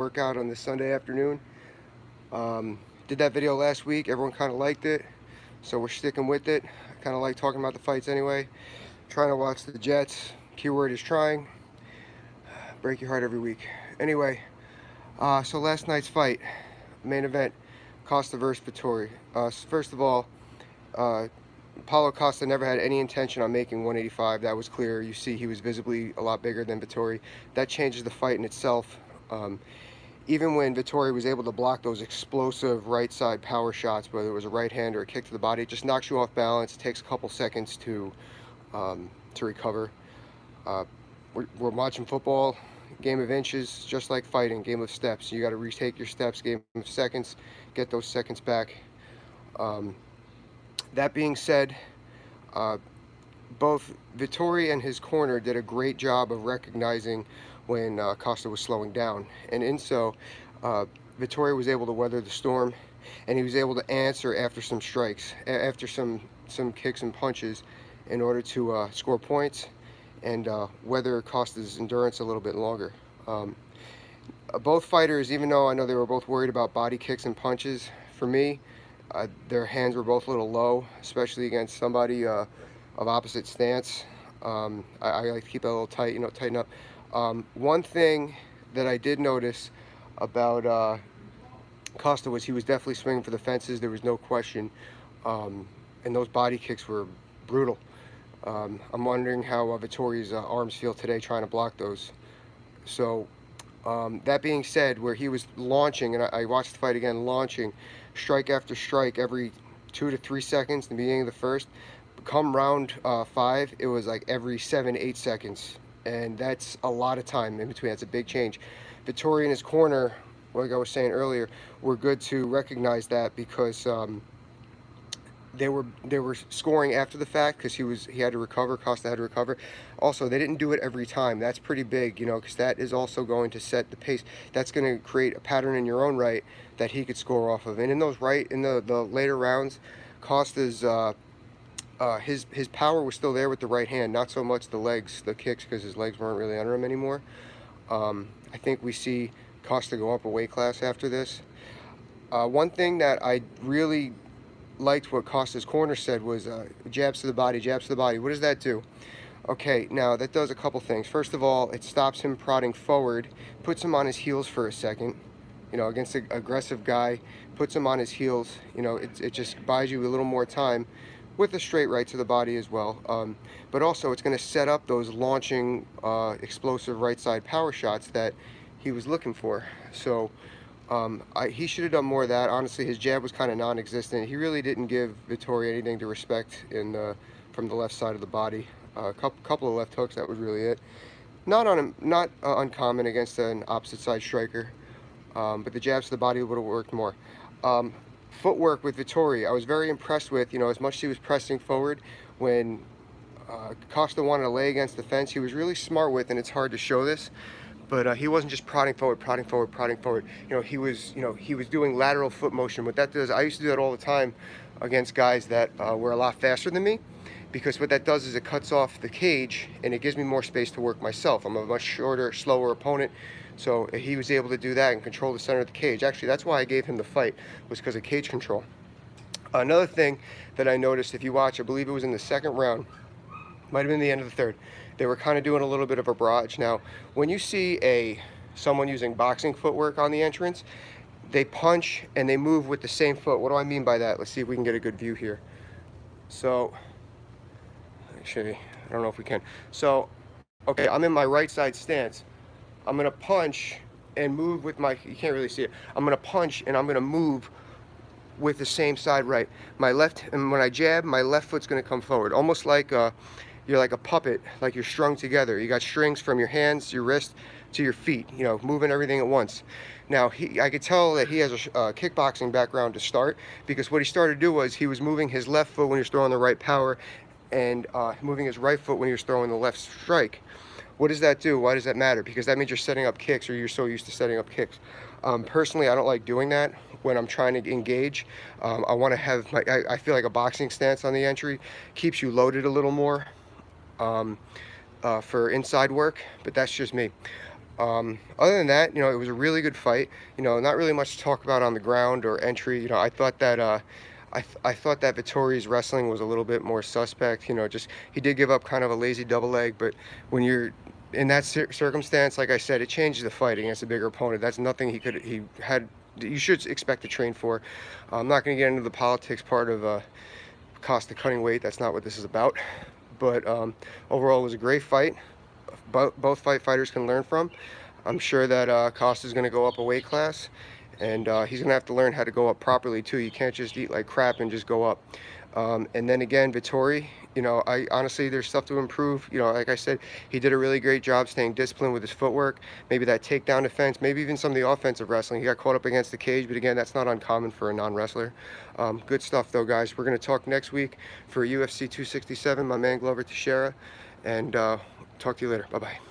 workout on this Sunday afternoon. Did that video last week. Everyone kind of liked it, so we're sticking with it. I kind of like talking about the fights anyway. Trying to watch the Jets. Keyword is trying. Break your heart every week. Anyway, so last night's fight, main event, Costa versus Vettori. First of all, Paulo Costa never had any intention on making 185. That was clear. You see he was visibly a lot bigger than Vettori. That changes the fight in itself. Even when Vettori was able to block those explosive right side power shots, whether it was a right hand or a kick to the body, it just knocks you off balance. It takes a couple seconds to recover. We're watching football, game of inches, just like fighting, game of steps. You got to retake your steps, game of seconds, get those seconds back. That being said, both Vettori and his corner did a great job of recognizing when Costa was slowing down, and in so, Vettori was able to weather the storm, and he was able to answer after some strikes, after some kicks and punches, in order to score points and weather Costa's endurance a little bit longer. Both fighters, even though I know they were both worried about body kicks and punches, for me, their hands were both a little low, especially against somebody of opposite stance. I like to keep it a little tight, tighten up. One thing that I did notice about Costa was he was definitely swinging for the fences. There was no question, and those body kicks were brutal. I'm wondering how Vettori's arms feel today trying to block those. So that being said, where he was launching, and I watched the fight again, launching strike after strike every 2 to 3 seconds in the beginning of the first. Come round 5, it was like every 7-8 seconds, and that's a lot of time in between. That's a big change. Vettori in his corner, like I was saying earlier, were good to recognize that, because they were scoring after the fact, because he had to recover. Costa had to recover. Also, they didn't do it every time. That's pretty big, because that is also going to set the pace. That's going to create a pattern in your own right that he could score off of. And in the later rounds, Costa's his power was still there with the right hand, not so much the legs, the kicks, because his legs weren't really under him anymore. I think we see Costa go up a weight class after this. One thing that I really liked what Costa's corner said was jabs to the body, jabs to the body. What does that do? Okay, now that does a couple things. First of all, it stops him prodding forward, puts him on his heels for a second, against an aggressive guy, puts him on his heels. It just buys you a little more time with a straight right to the body as well. But also, it's going to set up those launching, explosive right side power shots that he was looking for. So he should have done more of that. Honestly, his jab was kind of non-existent. He really didn't give Vettori anything to respect from the left side of the body. A couple of left hooks, that was really it. Not uncommon against an opposite side striker, but the jabs to the body would have worked more. Footwork with Vettori, I was very impressed with. As much as he was pressing forward, when Costa wanted to lay against the fence, he was really smart with, and it's hard to show this, but he wasn't just prodding forward, prodding forward, prodding forward. He was doing lateral foot motion. What that does, I used to do that all the time against guys that were a lot faster than me, because what that does is it cuts off the cage, and it gives me more space to work myself. I'm a much shorter, slower opponent, so he was able to do that and control the center of the cage. Actually, that's why I gave him the fight, was because of cage control. Another thing that I noticed, if you watch, I believe it was in the second round, might have been the end of the third, they were kind of doing a little bit of a barrage. Now, when you see someone using boxing footwork on the entrance, they punch and they move with the same foot. What do I mean by that? Let's see if we can get a good view here. So, actually, I don't know if we can. So, okay, I'm in my right side stance. I'm going to punch and move with you can't really see it. I'm going to punch and I'm going to move with the same side right. And when I jab, my left foot's going to come forward. Almost like you're like a puppet, like you're strung together. You got strings from your hands, your wrist, to your feet, moving everything at once. Now, I could tell that he has a kickboxing background to start, because what he started to do was he was moving his left foot when he was throwing the right power, and moving his right foot when he was throwing the left strike. What does that do? Why does that matter? Because that means you're setting up kicks, or you're so used to setting up kicks. Personally, I don't like doing that when I'm trying to engage. I want to have I feel like a boxing stance on the entry keeps you loaded a little more for inside work, but that's just me. Other than that, it was a really good fight. Not really much to talk about on the ground or entry. I thought that I thought that Vettori's wrestling was a little bit more suspect. Just he did give up kind of a lazy double leg, but when you're in that circumstance, like I said, it changes the fight against a bigger opponent. That's nothing he had. You should expect to train for. I'm not going to get into the politics part of Costa cutting weight. That's not what this is about. But overall, it was a great fight. Both fighters can learn from. I'm sure that Costa's going to go up a weight class, and he's going to have to learn how to go up properly too. You can't just eat like crap and just go up. And then again, Vettori, I honestly, there's stuff to improve. Like I said, he did a really great job staying disciplined with his footwork, maybe that takedown defense, maybe even some of the offensive wrestling. He got caught up against the cage, but again, that's not uncommon for a non-wrestler. Good stuff though, guys. We're going to talk next week for UFC 267, my man Glover Teixeira, and talk to you later. Bye-bye.